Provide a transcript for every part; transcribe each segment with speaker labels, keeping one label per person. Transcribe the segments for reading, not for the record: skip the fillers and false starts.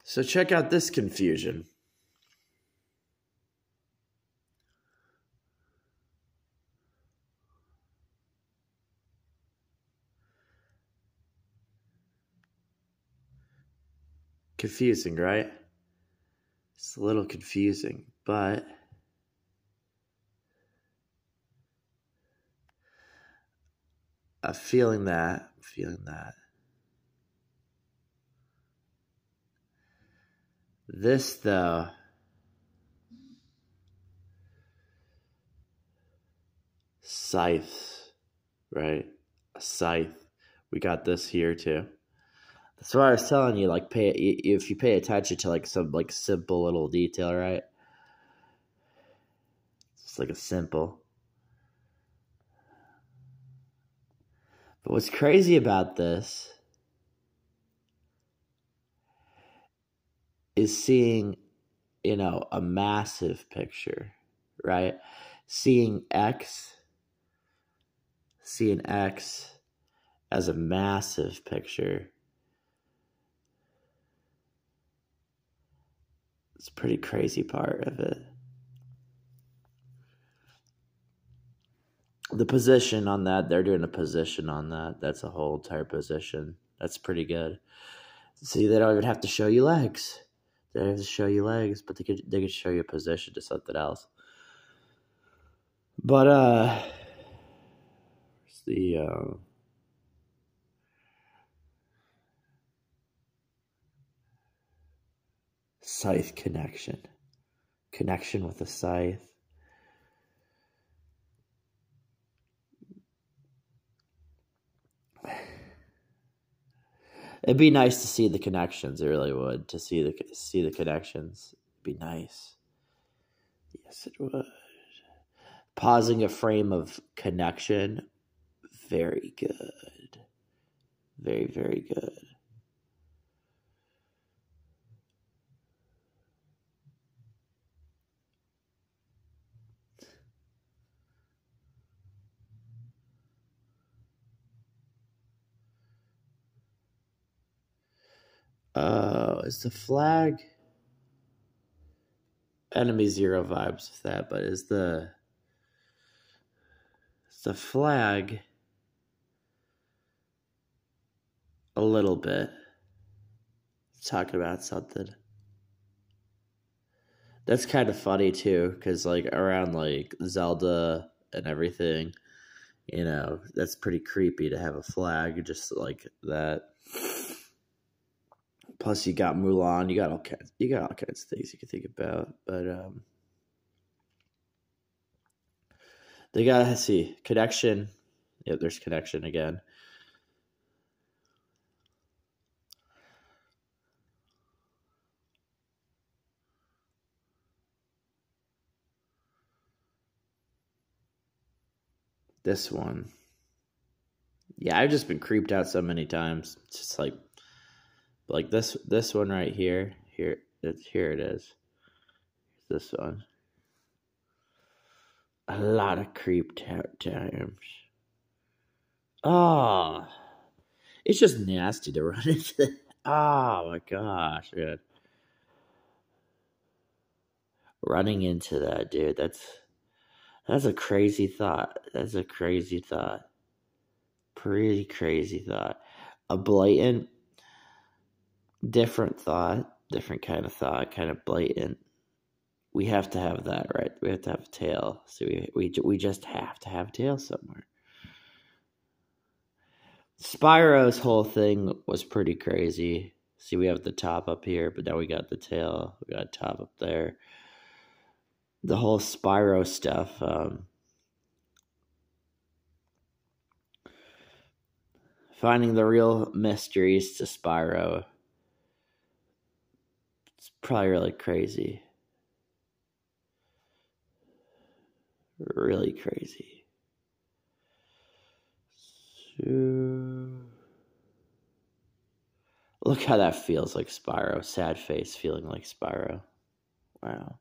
Speaker 1: So check out this confusion. Confusing, right? It's a little confusing, but I'm feeling that. This, though, scythes, right? A scythe. We got this here, too. That's why I was telling you, like, if you pay attention to, like, some, like, simple little detail, right? It's like a simple. But what's crazy about this is seeing, a massive picture, right? Seeing X as a massive picture. It's a pretty crazy part of it. The position on that, they're doing a position on that. That's a whole entire position. That's pretty good. See, they don't even have to show you legs. They don't have to show you legs, but they could show you a position to something else. But the scythe connection with the scythe. It'd be nice to see the connections. It really would. To see the connections. It'd be nice. Yes, it would. Pausing a frame of connection. Very good. Very, very good. Is the flag enemy 0 vibes with that, but is the flag a little bit talking about something? That's kind of funny too, because like around like Zelda and everything, that's pretty creepy to have a flag just like that. Plus, you got Mulan. You got all kinds of things you can think about. But they gotta see connection. Yep, there's connection again. This one, yeah, I've just been creeped out so many times. It's just like this one right here. Here it is. This one. A lot of creeped out times. Oh, it's just nasty to run into. Oh my gosh, man. Running into that, dude, that's a crazy thought. That's a crazy thought. Pretty crazy thought. A blatant, different thought, different kind of thought, kind of blatant. We have to have that, right? We have to have a tail. So we just have to have a tail somewhere. Spyro's whole thing was pretty crazy. See, we have the top up here, but now we got the tail. We got top up there. The whole Spyro stuff. Finding the real mysteries to Spyro. It's probably really crazy. Really crazy. So, look how that feels like Spyro. Sad face feeling like Spyro. Wow.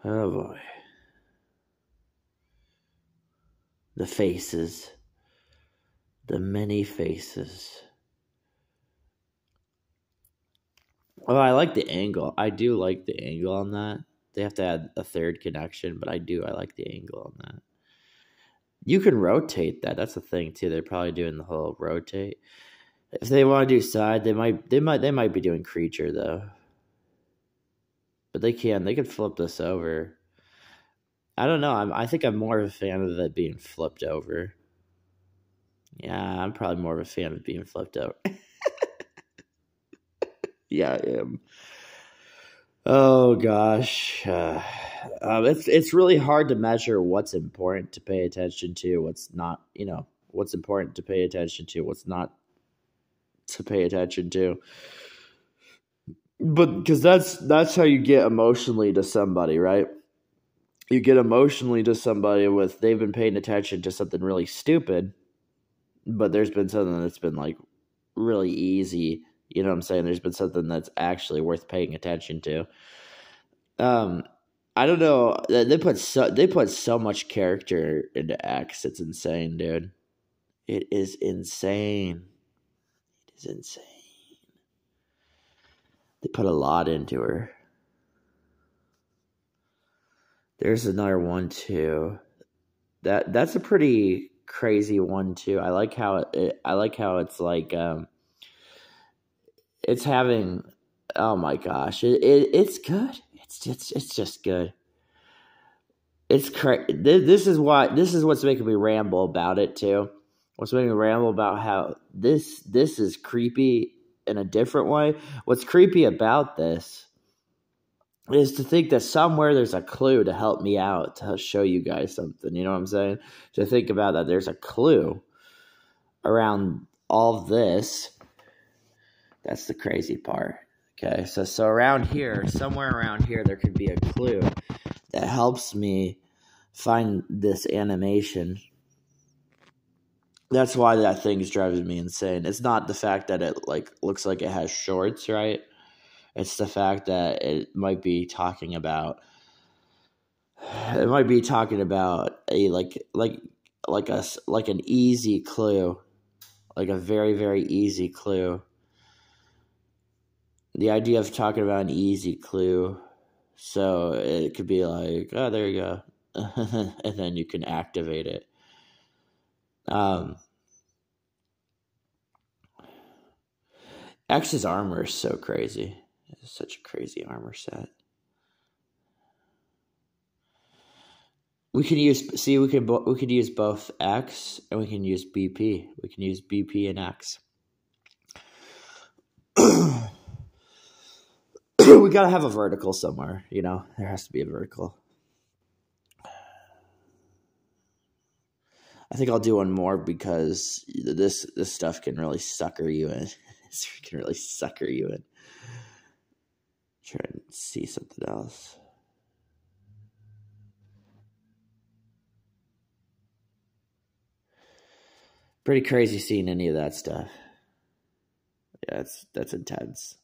Speaker 1: Oh boy. The faces. The many faces. Oh, I like the angle. I do like the angle on that. They have to add a third connection, but I like the angle on that. You can rotate that. That's the thing too. They're probably doing the whole rotate. If they want to do side, they might be doing creature though. But they could flip this over. I don't know. I think I'm more of a fan of it being flipped over. Yeah, I'm probably more of a fan of being flipped over. Yeah, I am. Oh gosh, it's really hard to measure what's important to pay attention to, what's not. What's important to pay attention to, what's not to pay attention to. But because that's how you get emotionally to somebody, right? You get emotionally to somebody with they've been paying attention to something really stupid, but there's been something that's been like really easy. You know what I'm saying? There's been something that's actually worth paying attention to. I don't know. They put so much character into X. It's insane, dude. It is insane. It is insane. They put a lot into her. There's another one too. That's a pretty crazy one too. I like how it's like it's having. Oh my gosh, it's good. It's just good. It's this is what's making me ramble about it too. What's making me ramble about how this is creepy in a different way. What's creepy about this is to think that somewhere there's a clue to help me out, to show you guys something. You know what I'm saying? To think about that there's a clue around all this. That's the crazy part. Okay, so somewhere around here, there could be a clue that helps me find this animation. That's why that thing's driving me insane. It's not the fact that it like looks like it has shorts, right? It's the fact that it might be talking about a like an easy clue, like a very, very easy clue. The idea of talking about an easy clue, so it could be like, oh, there you go, and then you can activate it. X's armor is so crazy. It's such a crazy armor set. We could use both X and we can use BP. We can use BP and X. We gotta have a vertical somewhere, you know. There has to be a vertical. I think I'll do one more because this stuff can really sucker you in. It can really sucker you in. Try and see something else. Pretty crazy seeing any of that stuff. Yeah, that's intense.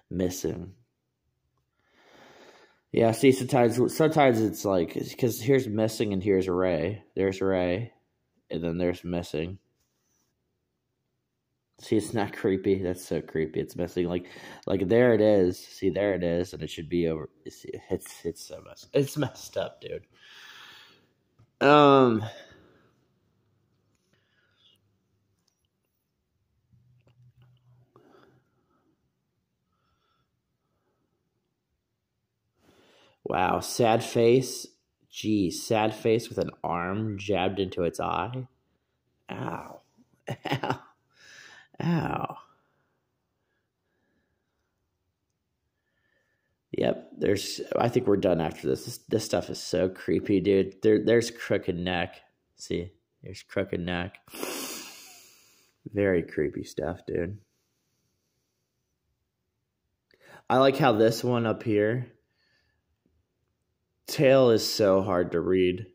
Speaker 1: Missing. Yeah, see, sometimes it's like, because here's missing and here's Ray. There's Ray, and then there's missing. See, it's not creepy. That's so creepy. It's missing. Like there it is. See, there it is, and it should be over. See, it's so messed. It's messed up, dude. Wow, sad face. Geez, sad face with an arm jabbed into its eye. Ow. Ow. Ow. Yep, I think we're done after this. This stuff is so creepy, dude. There's crooked neck. See, there's crooked neck. Very creepy stuff, dude. I like how this one up here, Tail is so hard to read.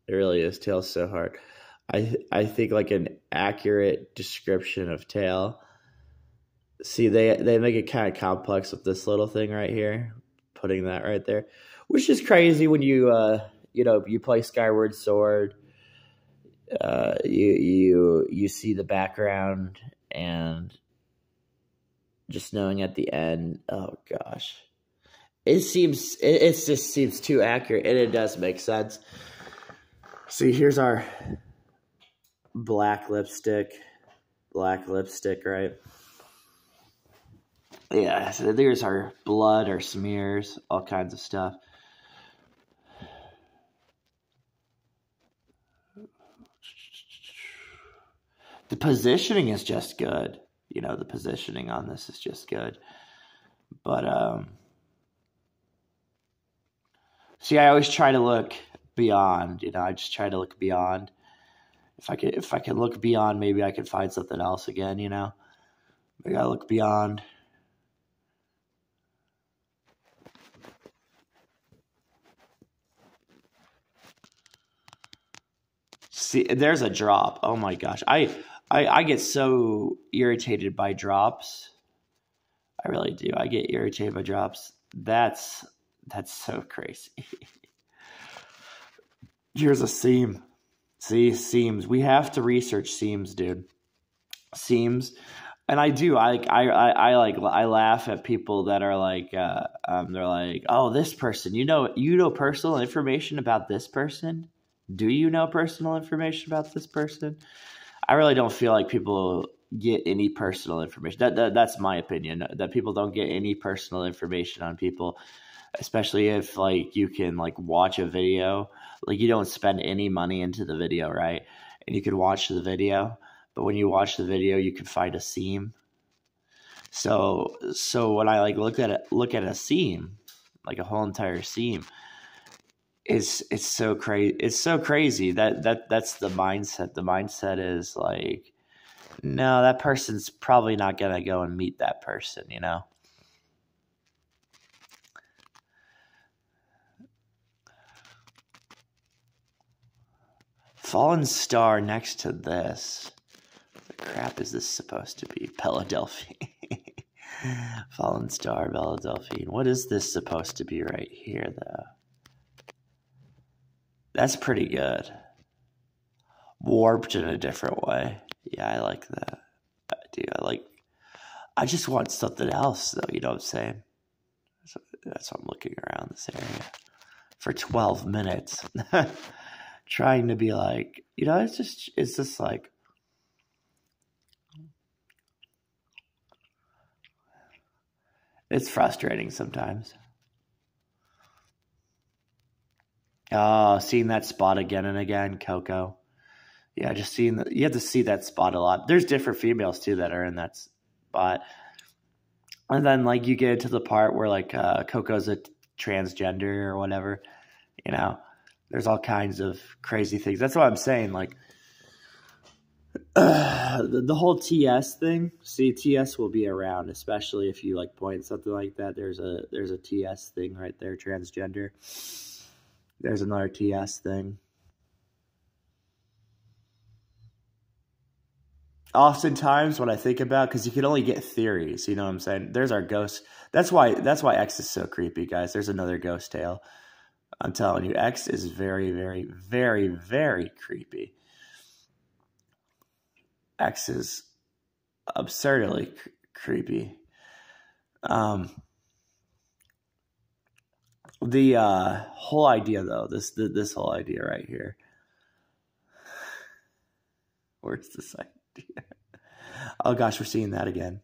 Speaker 1: It really is. Tail's so hard. I think like an accurate description of tail. See, they make it kind of complex with this little thing right here, putting that right there, which is crazy when you play Skyward Sword. You see the background and just knowing at the end. Oh gosh, it just seems too accurate, and it does make sense. See, here's our black lipstick, right? Yeah, so there's our blood, our smears, all kinds of stuff. The positioning is just good. The positioning on this is just good. But, see, I always try to look beyond, I just try to look beyond. If I can look beyond, maybe I can find something else again, I gotta look beyond. See, there's a drop. Oh my gosh. I get so irritated by drops. I really do. I get irritated by drops. That's so crazy. Here's a seam. See, seams. We have to research seams, dude. Seams. And I do. I laugh at people that are like, they're like, oh, this person. You know personal information about this person? Do you know personal information about this person? I really don't feel like people get any personal information. That's my opinion. That people don't get any personal information on people, especially if like you can like watch a video. Like you don't spend any money into the video, right? And you can watch the video, but when you watch the video, you can find a seam. So when I like look at a seam, like a whole entire seam, it's so crazy. It's so crazy that's the mindset. The mindset is like, no, that person's probably not gonna go and meet that person, Fallen star next to this. The crap is this supposed to be? Philadelphia. Fallen star, Philadelphia. What is this supposed to be right here, though? That's pretty good. Warped in a different way. Yeah, I like that. I do. I just want something else, though. You know what I'm saying? That's why I'm looking around this area for 12 minutes. Trying to be like, it's just like, it's frustrating sometimes. Oh, seeing that spot again and again, Coco. Yeah, just seeing that. You have to see that spot a lot. There's different females too that are in that spot. And then like you get to the part where like Coco's a transgender or whatever, there's all kinds of crazy things. That's what I'm saying. Like the whole TS thing. See, TS will be around, especially if you like point something like that. There's a TS thing right there, transgender. There's another TS thing. Oftentimes when I think about, because you can only get theories, you know what I'm saying? There's our ghost. That's why X is so creepy, guys. There's another ghost tale. I'm telling you, X is very, very, very, very creepy. X is absurdly creepy. The whole idea, though, this whole idea right here. Where's this idea? Oh gosh, we're seeing that again.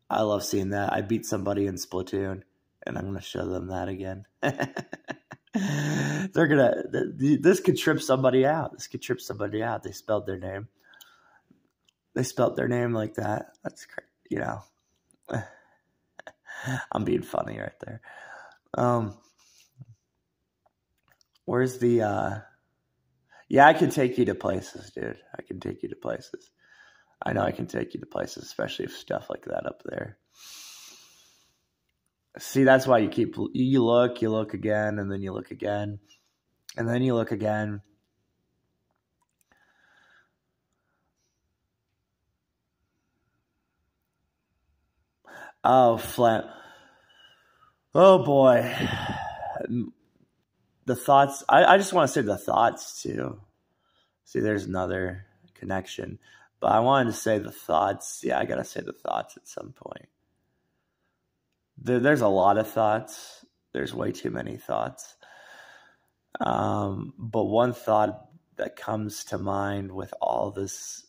Speaker 1: I love seeing that. I beat somebody in Splatoon, and I'm gonna show them that again. This could trip somebody out. This could trip somebody out. They spelled their name. They spelled their name like that. That's crazy, I'm being funny right there. Where's the yeah, I can take you to places, dude. I can take you to places. I know I can take you to places, especially if stuff like that up there. See, that's why you look again, and then you look again, and then you look again. Oh, flat. Oh boy. The thoughts. I just want to say the thoughts too. See, there's another connection. But I wanted to say the thoughts. Yeah, I got to say the thoughts at some point. There's a lot of thoughts. There's way too many thoughts. But one thought that comes to mind with all this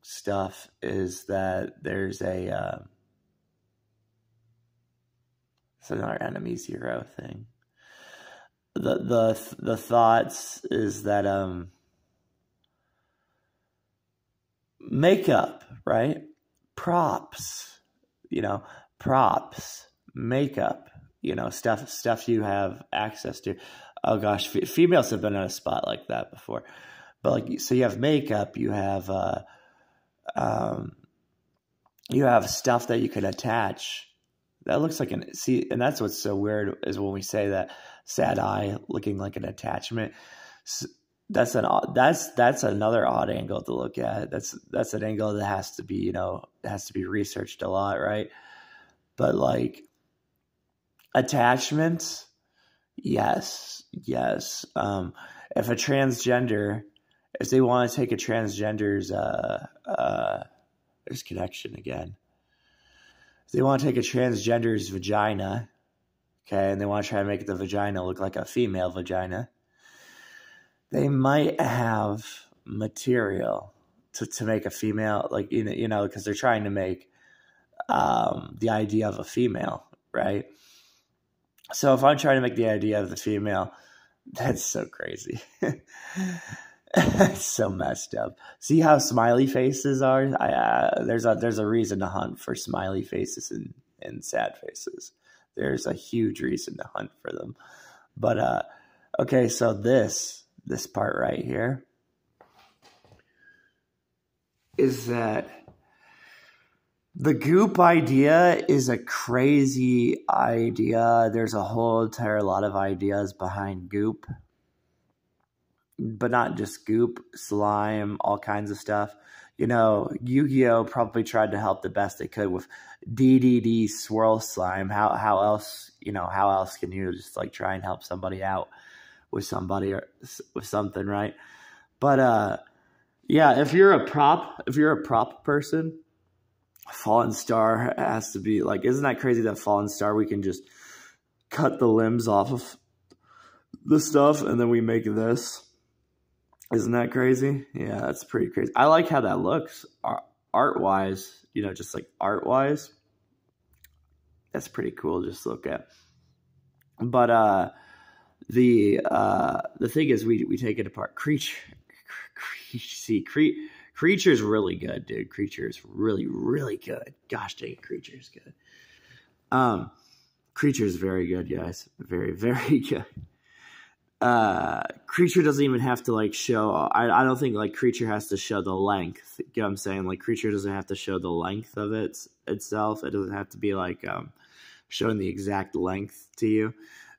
Speaker 1: stuff is that there's it's another enemy zero thing. The thoughts is that makeup, right? Props, makeup, stuff you have access to. Oh gosh, females have been in a spot like that before. But like, so you have makeup, you have stuff that you can attach. That looks like and that's what's so weird is when we say that sad eye looking like an attachment. That's another odd angle to look at. That's an angle that has to be, researched a lot, right? But like attachments, yes. If a transgender, if they want to take a transgender's there's connection again. If they want to take a transgender's vagina, okay, and they want to try to make the vagina look like a female vagina, they might have material to make a female, like, because they're trying to make the idea of a female, right? So if I'm trying to make the idea of the female, that's so crazy. It's so messed up. See how smiley faces are? There's a reason to hunt for smiley faces and sad faces. There's a huge reason to hunt for them. But okay, so this part right here is that the goop idea is a crazy idea. There's a whole entire lot of ideas behind goop. But not just goop, slime, all kinds of stuff. Yu-Gi-Oh! Probably tried to help the best they could with DDD swirl slime. How else can you just like try and help somebody out with somebody or with something, right? But yeah, if you're a prop person, Fallen Star has to be like, isn't that crazy that Fallen Star, we can just cut the limbs off of the stuff and then we make this? Isn't that crazy? Yeah, that's pretty crazy. I like how that looks art-wise, just like art-wise. That's pretty cool just to look at. But the thing is, we take it apart. Creature's really good, dude. Creature's really, really good. Gosh dang it, Creature's good. Creature's very good, guys. Very, very good. Creature doesn't even have to like show. I don't think like Creature has to show the length. You know what I'm saying? Like Creature doesn't have to show the length of itself. It doesn't have to be like showing the exact length to you.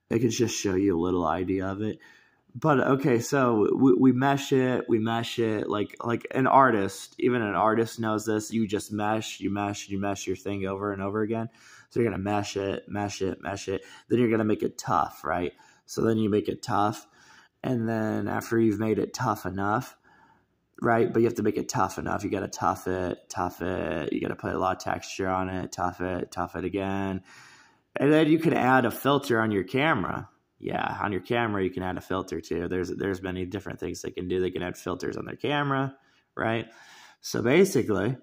Speaker 1: It can just show you a little idea of it. But okay, so we mesh it like an artist. Even an artist knows this. You just mesh your thing over and over again. So you're gonna mesh it. Then you're gonna make it tough, right? So then you make it tough, and then after you've made it tough enough, right? But you have to make it tough enough. You got to tough it. You got to put a lot of texture on it, tough it again. And then you can add a filter on your camera. Yeah, on your camera, you can add a filter too. There's many different things they can do. They can add filters on their camera, right? So basically,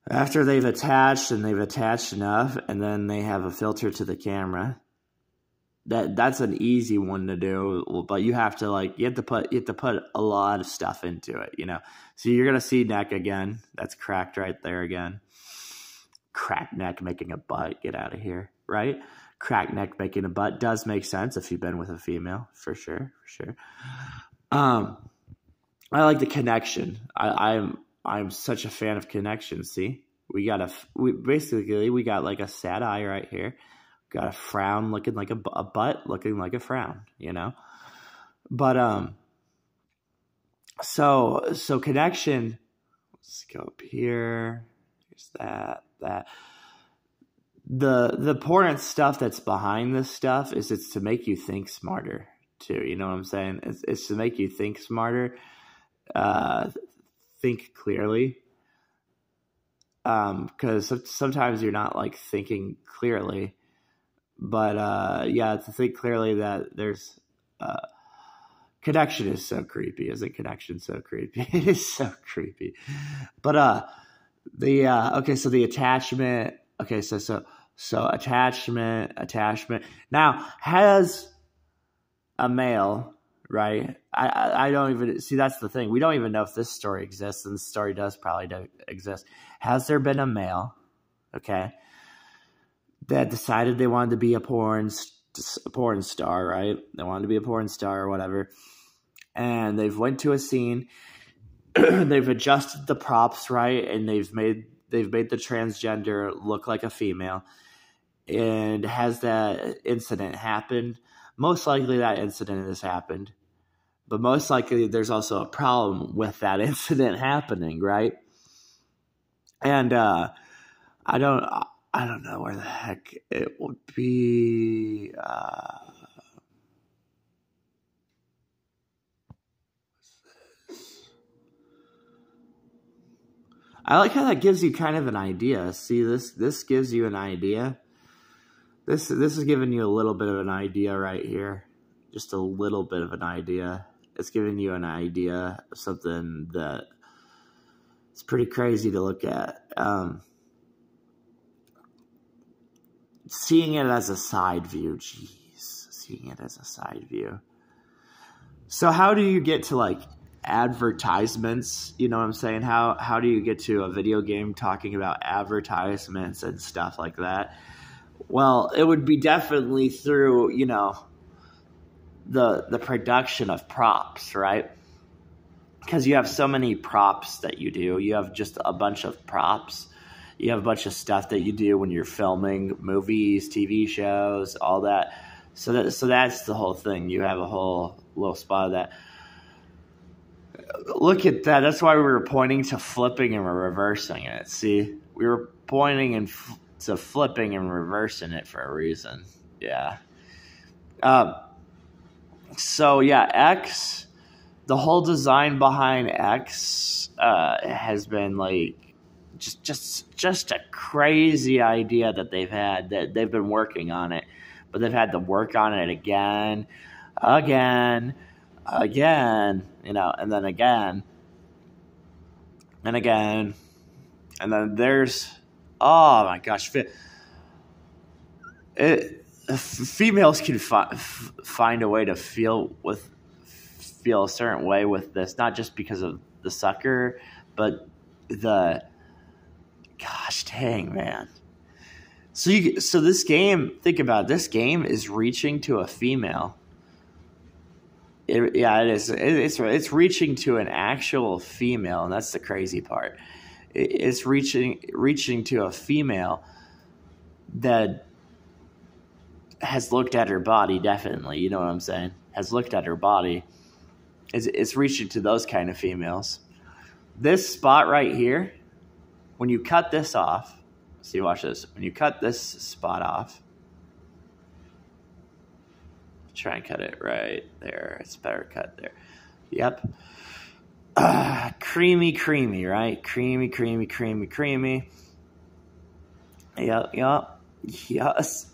Speaker 1: after they've attached enough, and then they have a filter to the camera, that's an easy one to do, but you have to put a lot of stuff into it, So you're gonna see neck again. That's cracked right there again. Cracked neck making a butt. Get out of here, right? Cracked neck making a butt does make sense if you've been with a female, for sure. I like the connection. I'm such a fan of connection. See, We got we got like a sad eye right here. Got a frown looking like a butt looking like a frown, you know? But, so connection, let's go up here. Here's that. The important stuff that's behind this stuff is it's to make you think smarter too. You know what I'm saying? It's to make you think smarter, think clearly. Because sometimes you're not like thinking clearly, but yeah, to think clearly that there's connection is so creepy. Isn't connection so creepy? It is so creepy. But okay, so the attachment. Okay, so attachment. Now has a male, right? I don't even see. That's the thing. We don't even know if this story exists, and this story does probably exist. Has there been a male, okay, that decided they wanted to be a porn star, right? They wanted to be a porn star or whatever, and they've went to a scene. They've adjusted the props, right, and they've made the transgender look like a female. And has that incident happened? Most likely that incident has happened. But most likely there's also a problem with that incident happening, right? And I don't know where the heck it would be. I like how that gives you kind of an idea. See, this gives you an idea. This is giving you a little bit of an idea right here. Just a little bit of an idea. It's giving you an idea of something that it's pretty crazy to look at. Seeing it as a side view, jeez. Seeing it as a side view. So how do you get to like advertisements? You know what I'm saying? How do you get to a video game talking about advertisements and stuff like that? Well, it would be definitely through, you know, the production of props, right? Because you have so many props that you do. You have just a bunch of props. You have a bunch of stuff that you do when you're filming movies, TV shows, all that. So that's the whole thing. You have a whole little spot of that. Look at that. That's why we were pointing to flipping and reversing it. See? We were pointing to flipping and reversing it for a reason. Yeah. So yeah, X, the whole design behind X has been like just a crazy idea that they've had, that they've been working on it, but they've had to work on it again, you know, and then again, and again, and then there's, oh my gosh, females can find a way to feel a certain way with this, not just because of the sucker, but gosh dang, man. So this game, think about it, this game is reaching to a female. It is. It's reaching to an actual female, and that's the crazy part. It's reaching to a female that has looked at her body, definitely. You know what I'm saying? Has looked at her body. It's reaching to those kind of females. This spot right here, when you cut this off, see, watch this. When you cut this spot off, try and cut it right there. It's better cut there. Yep. Creamy, right? Creamy. Yep. Yes.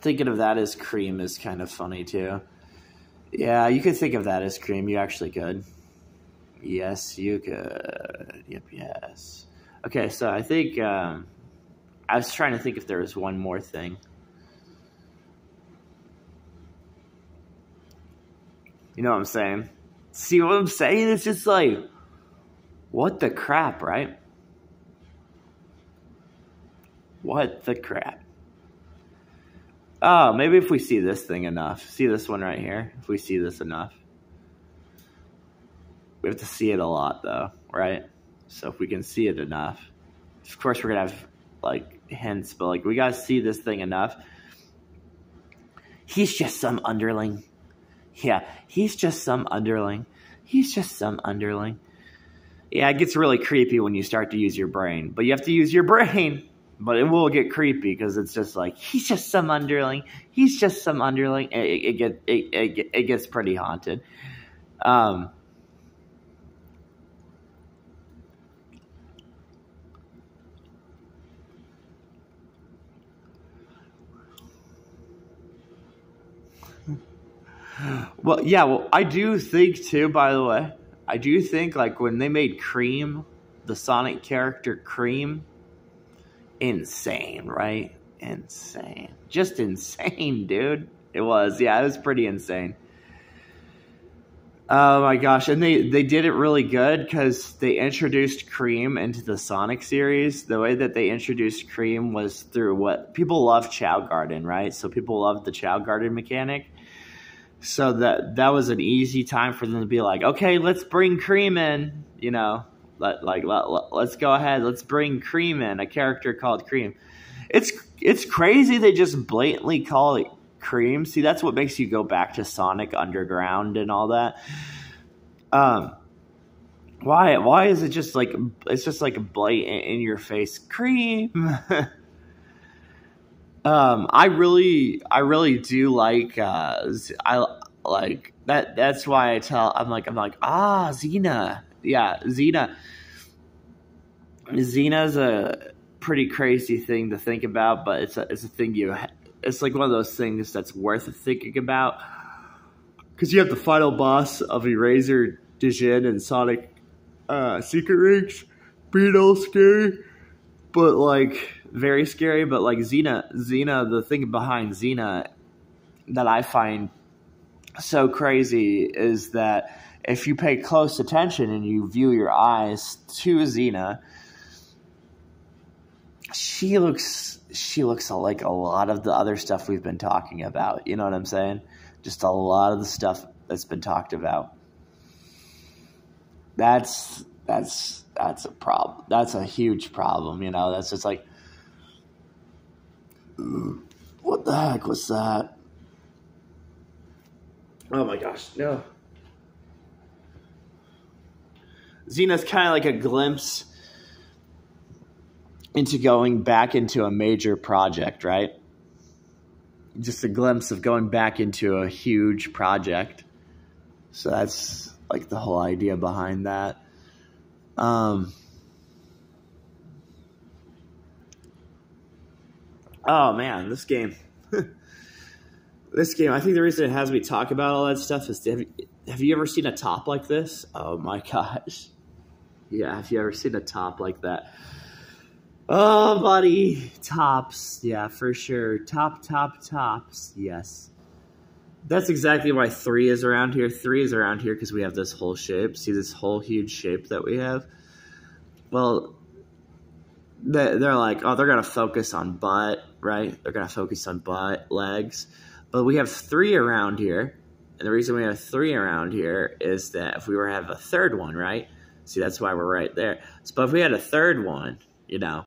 Speaker 1: Thinking of that as cream is kind of funny too. Yeah, you could think of that as cream. You actually could. Yes, you could. Yep, yes. Okay, so I think I was trying to think if there was one more thing. You know what I'm saying? See what I'm saying? It's just like, what the crap, right? What the crap? Oh, maybe if we see this thing enough. See this one right here? If we see this enough. We have to see it a lot, though, right? So if we can see it enough. Of course, we're going to have, like, hints, but, like, we got to see this thing enough. He's just some underling. Yeah, he's just some underling. He's just some underling. Yeah, it gets really creepy when you start to use your brain. But you have to use your brain. But it will get creepy because it's just like, he's just some underling. He's just some underling. It gets pretty haunted. Well, yeah, well, I do think, too, by the way, I do think, like, when they made Cream, the Sonic character Cream, insane, right? Insane. Just insane, dude. It was. Yeah, it was pretty insane. Oh, my gosh. And they did it really good because they introduced Cream into the Sonic series. The way that they introduced Cream was through what people love Chow Garden, right? So people love the Chow Garden mechanic. So that was an easy time for them to be like, okay, let's bring Cream in, you know, let's go ahead, let's bring Cream in, a character called Cream. It's crazy they just blatantly call it Cream. See, that's what makes you go back to Sonic Underground and all that. Why is it just like, it's just like blatant in your face Cream? I really do like, I like that. That's why I'm like, Xena. Yeah, Xena. Xena's a pretty crazy thing to think about, but it's a thing it's like one of those things that's worth thinking about. Because you have the final boss of Eraser, Dijin, and Sonic, Secret Rings. Being all scary. But, like, very scary. But, like, Xena, the thing behind Xena that I find so crazy is that if you pay close attention and you view your eyes to Xena, she looks like a lot of the other stuff we've been talking about. You know what I'm saying? Just a lot of the stuff that's been talked about. That's a problem. That's a huge problem, you know. That's just like, what the heck was that? Oh my gosh, no. Xena's kind of like a glimpse into going back into a major project, right? Just a glimpse of going back into a huge project. So that's like the whole idea behind that. Oh man, this game. This game, I think the reason it has me talk about all that stuff is, have you ever seen a top like this? Oh my gosh. Yeah, have you ever seen a top like that? Oh, buddy. Tops. Yeah, for sure. Tops. Yes. That's exactly why 3 is around here. 3 is around here because we have this whole shape. See this whole huge shape that we have? Well, they're like, oh, they're going to focus on butt, right? They're going to focus on butt, legs. But we have 3 around here. And the reason we have 3 around here is that if we were to have a third one, right? See, that's why we're right there. So, but if we had a third one, you know,